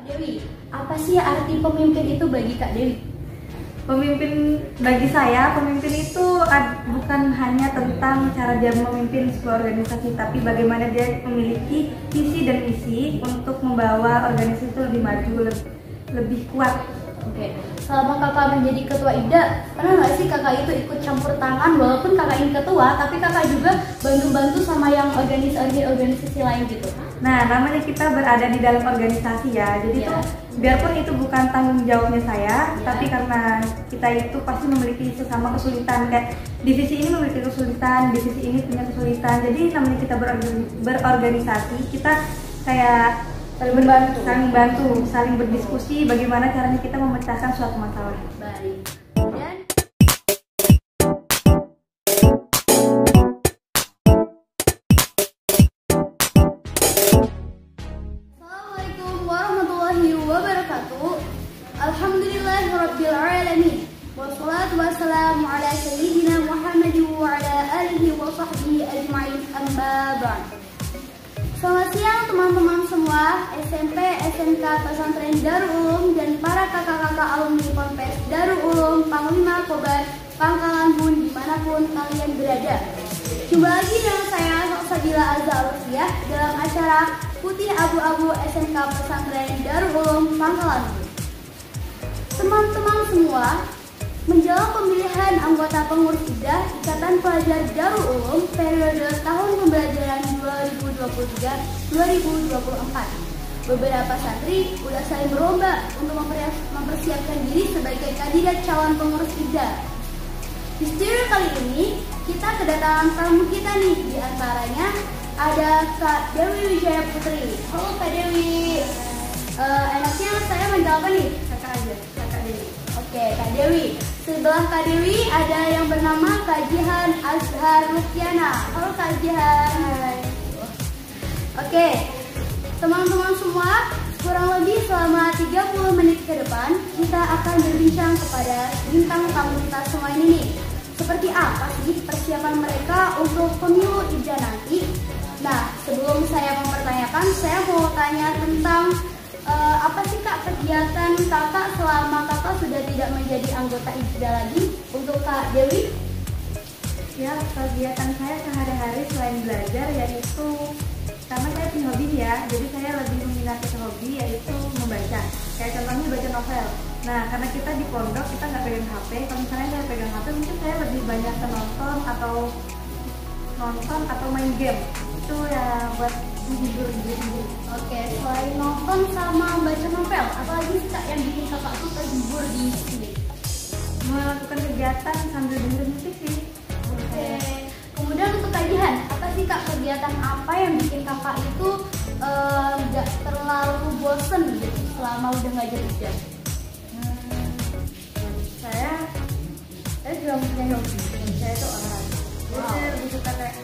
Kak Dewi, apa sih arti pemimpin itu bagi Kak Dewi? Pemimpin bagi saya, pemimpin itu bukan hanya tentang cara dia memimpin sebuah organisasi, tapi bagaimana dia memiliki visi dan misi untuk membawa organisasi itu lebih maju, lebih kuat. Oke, selama kakak menjadi ketua IPDA, pernah nggak sih kakak itu ikut campur tangan, walaupun kakak ini ketua, tapi kakak juga bantu-bantu sama yang organisasi lain gitu? Nah, namanya kita berada di dalam organisasi ya, jadi tuh biarpun itu bukan tanggung jawabnya saya, tapi karena kita itu pasti memiliki sesama kesulitan, kayak divisi ini memiliki kesulitan, divisi ini punya kesulitan, jadi namanya kita berorganisasi, kita kayak saling membantu, saling berdiskusi bagaimana caranya kita memecahkan suatu masalah. Baik. Assalamualaikum warahmatullahi wabarakatuh. Alhamdulillahirabbil alamin. Wassalatu wassalamu ala sayyidina Muhammadin wa ala alihi wa sahbihi ajma'in, amma ba'd. Selamat siang teman-teman semua, SMP, SMK, Pesantren Darul Ulum, dan para kakak-kakak alumni Ponpes Darul Ulum, Panglima, Kobar, Pangkalan Bun, dimanapun kalian berada. Jumpa lagi dengan saya, Salsabila Azza Al-Rufiah, dalam acara Putih Abu-Abu SMK Pesantren Darul Ulum, Pangkalan Bun. Teman-teman semua, menjelang pemilihan anggota pengurus IPDA Ikatan Pelajar Darul Ulum periode tahun pembelajaran 2023-2024, beberapa santri udah saling berlomba untuk mempersiapkan diri sebagai kandidat calon pengurus IPDA. Di studio kali ini kita kedatangan tamu kita nih, di antaranya ada Kak Dewi Wijaya Putri. Halo Kak Dewi. Enaknya saya manggil apa nih? Kakak aja, Kakak Dewi. Oke, Kak Dewi. Sebelah Kak Dewi ada yang bernama Kak Jihan Azhar Rukiana. Halo Kak Jihan. Hai. Oke, teman-teman semua, kurang lebih selama 30 menit ke depan kita akan berbincang kepada bintang tamu kita semua ini nih. Seperti apa sih persiapan mereka untuk pemilu IPDA nanti? Nah, sebelum saya mempertanyakan, saya mau tanya tentang apa sih Kak kegiatan kakak selama kakak sudah tidak menjadi anggota IPDA lagi? Untuk Kak Dewi? Ya, kegiatan saya sehari-hari selain belajar yaitu karena saya punya hobi ya, jadi saya lebih meminati hobi yaitu membaca. Kayak contohnya baca novel. Nah, karena kita di pondok kita nggak pegang HP. Kalau misalnya saya pegang HP, mungkin saya lebih banyak nonton atau main game. Itu ya buat menghibur diri sendiri. Oke, selain nonton sama baca novel, apalagi sih Kak yang bikin kakak tuh terhibur di sini? Melakukan kegiatan sambil dengerin musik sih. Oke. Kemudian untuk Kak Jihan, apa sih Kak kegiatan apa yang bikin kakak itu nggak terlalu bosen gitu selama udah ngajar IPDA? Saya juga punya hobi. Saya itu olahraga. Jadi saya lebih suka kayak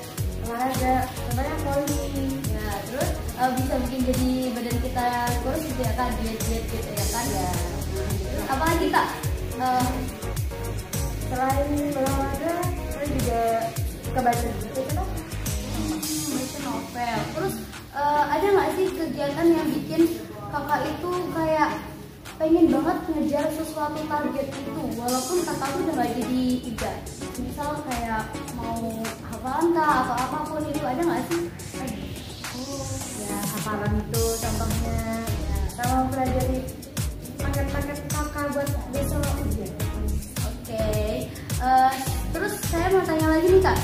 olahraga, contohnya volley. Ya, terus bisa bikin jadi badan kita kurus gitu ya Kak, diet-diet gitu ya kan? Ya. Apalagi Kak? Selain olahraga, saya juga suka baca buku kan? Baca novel. Terus ada nggak sih kegiatan yang bikin kakak itu kayak pengen banget ngejar sesuatu target itu walaupun kakak tuh udah nggak jadi IPDA? Misal kayak mau hafalan kah atau apapun itu, ada nggak sih? Ya, hafalan itu contohnya. Ya, kalau pelajari paket-paket kakak buat besok ujian. Oke. Terus saya mau tanya lagi nih Kak,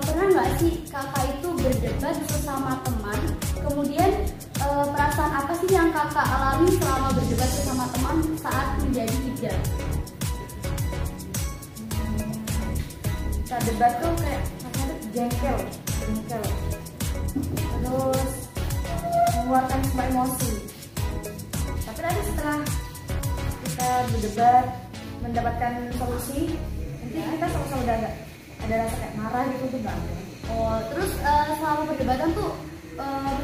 pernah nggak sih kakak itu berdebat sesama teman, kemudian perasaan apa sih yang kakak alami selama berdebat sesama teman saat menjadi IPDA? Saat debat tuh kayak rasanya jengkel, terus mengeluarkan semua emosi. Tapi nanti setelah kita berdebat mendapatkan solusi, nanti kita sama-sama udah nggak ada rasa kayak marah gitu tuh nggak. Oh, terus selama perdebatan tuh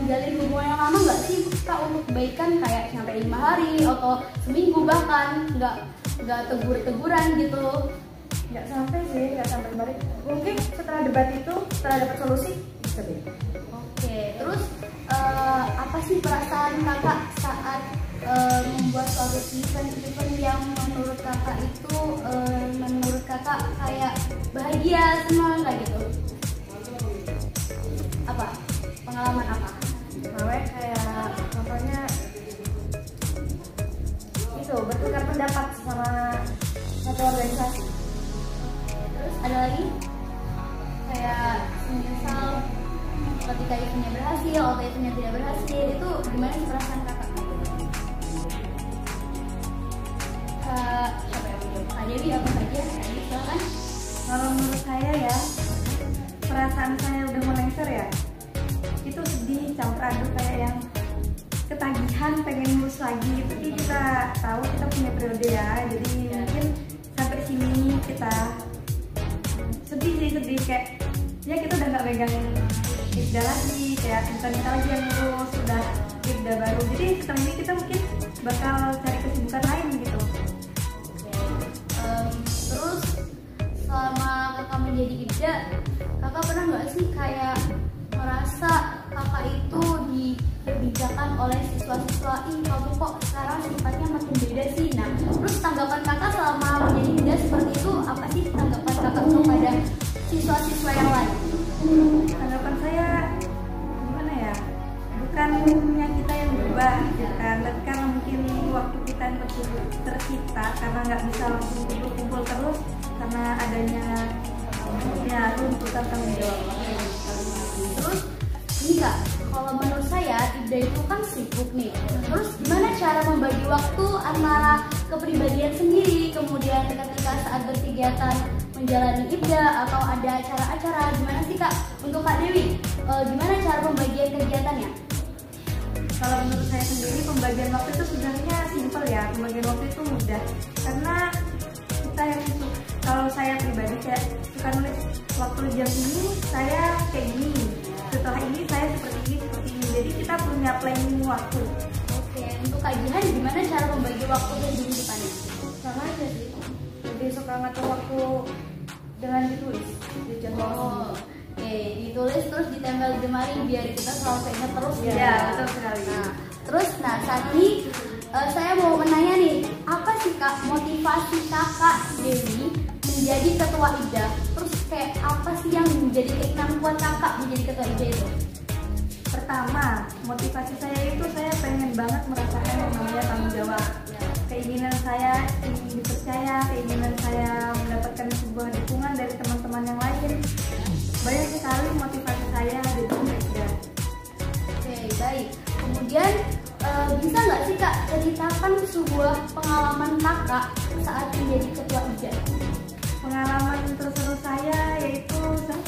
menjalin hubungan yang lama nggak sih Kak untuk kebaikan, kayak sampai 5 hari atau seminggu bahkan nggak tegur-teguran gitu? Nggak sampai sih, nggak sampai kemarin. Mungkin setelah debat itu, setelah dapat solusi bisa deh. Oke, terus apa sih perasaan kakak saat membuat suatu event yang menurut kakak itu menurut kakak kayak bahagia, senang kayak gitu? Apa? Pengalaman apa? Kayak contohnya itu bertukar pendapat sama satu organisasi. Terus ada lagi? Kayak misal ketika eventnya berhasil atau eventnya tidak berhasil, itu gimana sih perasaan kakak? Siapa yang menjawab? Kak Dewi apa saja? Silakan. Kalau menurut saya ya, perasaan saya udah melengser ya, itu sedih campur aduk, kayak yang ketagihan pengen lulus lagi. Tapi kita tahu kita punya periode ya, jadi mungkin sampai sini kita sedih kayak ya kita udah nggak megang Ibda lagi, kayak kita lagi yang ngurus, sudah Ibda baru, jadi setelah ini kita mungkin bakal cari kesibukan lain gitu. Terus selama kakak menjadi Ibda, kakak pernah nggak sih kayak merasa kakak itu diperbijakan oleh siswa-siswa, ih kamu kok sekarang sifatnya makin beda sih? Nah, terus tanggapan kakak selama menjadi Ibda seperti itu, apa sih tanggapan kakak kepada siswa-siswa yang lain? Tanggapan saya gimana ya, bukannya kita yang berubah gitu kan, tapi karena mungkin waktu kita yang tersita karena nggak bisa langsung kumpul terus karena adanya ya tuntutan tanggung jawab. Terus ini kak, kalau menurut saya Ibda itu kan sibuk nih. Terus gimana cara membagi waktu antara kepribadian sendiri, kemudian ketika saat berkegiatan menjalani Ibda atau ada acara-acara, gimana sih kak untuk Kak Dewi? Gimana cara pembagian kegiatannya? Kalau menurut saya sendiri pembagian waktu itu sebenarnya simpel ya, pembagian waktu itu mudah karena kita yang kalau saya pribadi kayak suka nulis waktu jam ini saya kayak gini, setelah ini saya seperti ini, jadi kita punya planning waktu. Oke, untuk Kak Jihan gimana cara membagi waktu kehidupannya? Sama aja sih, lebih suka ngatur waktu dengan ditulis di jadwal. Oke, ditulis terus ditempel di lemari biar kita selalu keinget terus ya. Betul sekali. Nah, saat ini saya mau menanya nih, apa sih kak motivasi kakak Dewi menjadi ketua Ibda? Terus kayak apa sih yang menjadi keinginan kuat kakak menjadi ketua Ibda itu? Pertama, motivasi saya itu saya pengen banget merasakan yang namanya tanggung jawab. Keinginan saya ingin dipercaya, keinginan saya mendapatkan sebuah dukungan dari teman-teman yang lain. Banyak sekali motivasi saya di Ibda. Oke, baik. Kemudian bisa nggak sih kak ceritakan sebuah pengalaman kakak saat menjadi ketua Ibda? Pengalaman terseru saya yaitu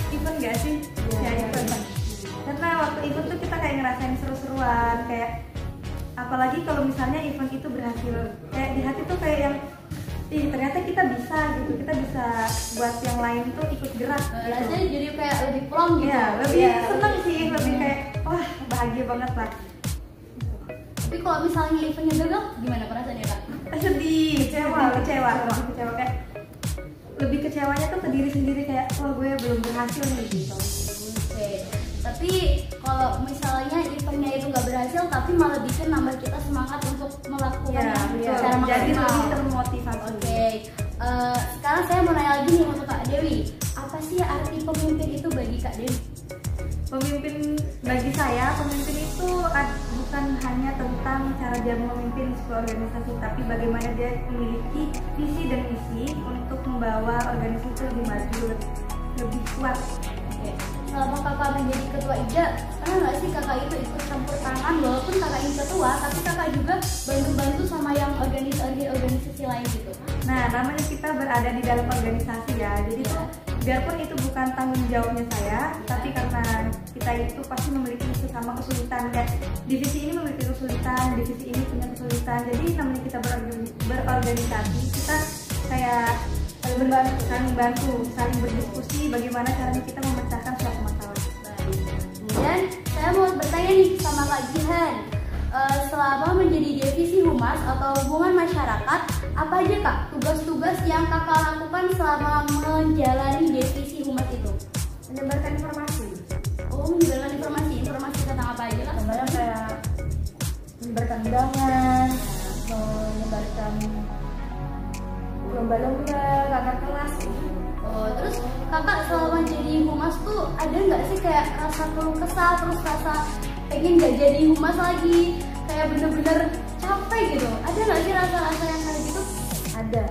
event nggak sih? Ya event. Karena waktu event tuh kita kayak ngerasain seru-seruan, kayak apalagi kalau misalnya event itu berhasil, kayak di hati tuh kayak yang ternyata kita bisa gitu, kita bisa buat yang lain tuh ikut gerak gitu. Rasanya jadi kayak lebih plong gitu. Ya, lebih seneng sih, lebih kayak wah bahagia banget lah. Tapi kalau misalnya eventnya gagal, gimana perasaannya kak? Sedih, kecewa kayak lebih kecewanya tuh ke diri sendiri, kayak wah gue belum berhasil nih gitu. Oke. Tapi kalau misalnya eventnya itu nggak berhasil, tapi malah bikin nambah kita semangat untuk melakukannya secara maksimal. Jadi lebih termotivasi. Oke. Sekarang saya mau nanya lagi nih untuk Kak Dewi, apa sih arti pemimpin itu bagi Kak Dewi? Pemimpin bagi saya, pemimpin itu bukan hanya tentang cara dia memimpin sebuah organisasi, tapi bagaimana dia memiliki visi dan misi untuk membawa organisasi itu lebih maju, lebih kuat. Oke. Selama kakak menjadi ketua Ibda, pernah nggak sih kakak itu ikut campur tangan, walaupun kakak ini ketua, tapi kakak juga bantu-bantu sama yang organisasi lain gitu? Nah, namanya kita berada di dalam organisasi ya, jadi tuh biarpun itu bukan tanggung jawabnya saya, tapi karena kita itu pasti memiliki sesama kesulitan, kayak divisi ini memiliki kesulitan, divisi ini punya kesulitan, jadi namanya kita berorganisasi, kita kayak saling bantu, saling berdiskusi bagaimana caranya kita memecahkan suatu masalah. Dan saya mau bertanya nih sama Kak Jihan, selama menjadi divisi humas atau hubungan masyarakat, apa aja kak tugas-tugas yang kakak lakukan selama menjalani divisi humas itu? Menyebarkan informasi. Oh, menyebarkan informasi tentang apa aja kak? Sebenarnya kayak menyebarkan undangan, menyebarkan lomba-lomba kakak kelas. Oh, terus kakak selama jadi humas tuh ada nggak sih kayak rasa keluh kesah, terus rasa pengen nggak jadi humas lagi, kayak bener-bener capek gitu? Ada nggak sih rasa-rasa yang kayak gitu? Ada.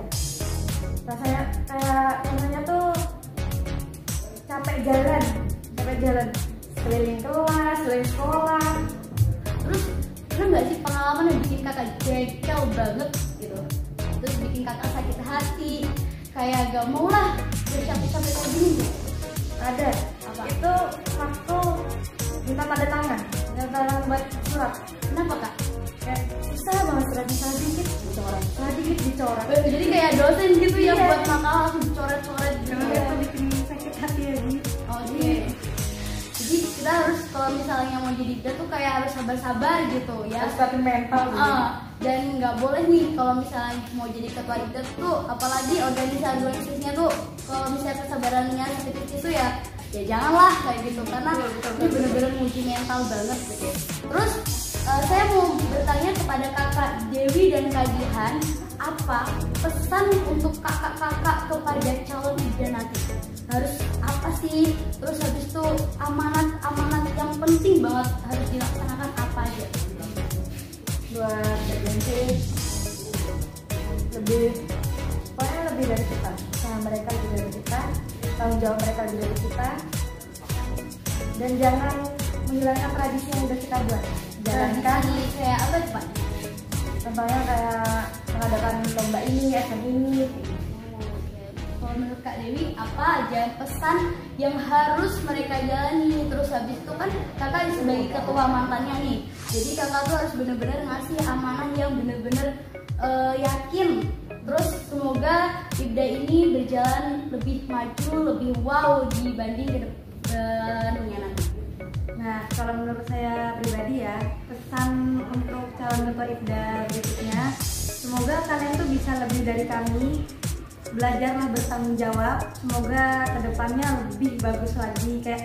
Rasanya kayak rasanya tuh capek jalan keliling kelas, keliling sekolah. Terus pernah nggak sih pengalaman yang bikin kakak jengkel banget gitu? Terus bikin kakak sakit hati, kayak gak mau lah capek-capek kayak gini gitu? Ada. Apa? Itu waktu minta tanda tangan buat surat. Kenapa kak? Kayak susah banget suratnya, salah dikit dicoret. Jadi kayak dosen gitu ya, Iya. buat makalah langsung dicoret-coret gitu Karena ya? itu bikin sakit hati ya gitu. Oke. Jadi kita harus kalau misalnya mau jadi leader tuh kayak harus sabar-sabar gitu ya. Harus kuatin mental gitu. Dan nggak boleh nih kalau misalnya mau jadi ketua leader tuh, apalagi organisasinya tuh kalau misalnya kesabarannya sedikit itu ya janganlah kayak gitu, karena ini bener-bener nguji mental banget gitu. Terus saya mau bertanya kepada kakak Dewi dan Kak Jihan, apa pesan untuk kakak-kakak kepada calon leader nanti? Harus apa sih? Terus habis itu amanat yang penting banget harus dilaksanakan apa aja? Buat agensi pokoknya lebih dari kita, sama mereka lebih dari kita, tanggung jawab mereka lebih dari kita, dan jangan menghilangkan tradisi yang udah kita buat. Jalankan Kayak apa tuh Pak? contohnya kayak mengadakan lomba ini, event ini. Kalau menurut Kak Dewi, apa aja pesan yang harus mereka jalani? Terus habis itu kan kakak sebagai ketua mantannya nih, jadi kakak tuh harus bener-bener ngasih amanah yang bener-bener yakin. Terus semoga IPDA ini berjalan lebih maju, lebih wow dibanding ke depannya nanti. Nah, kalau menurut saya pribadi ya, pesan untuk calon ketua IPDA berikutnya, semoga kalian tuh bisa lebih dari kami, belajarlah bertanggung jawab. Semoga kedepannya lebih bagus lagi. Kayak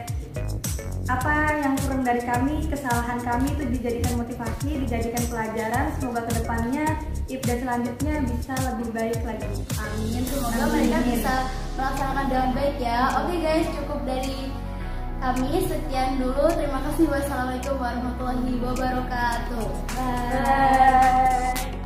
apa yang kurang dari kami, kesalahan kami itu dijadikan motivasi, dijadikan pelajaran. Semoga kedepannya IPDA selanjutnya bisa lebih baik lagi. Amin. Semoga Amin. mereka bisa melaksanakan dengan baik ya. Oke guys, cukup dari kami. Sekian dulu. Terima kasih. Wassalamualaikum warahmatullahi wabarakatuh. Bye. Bye.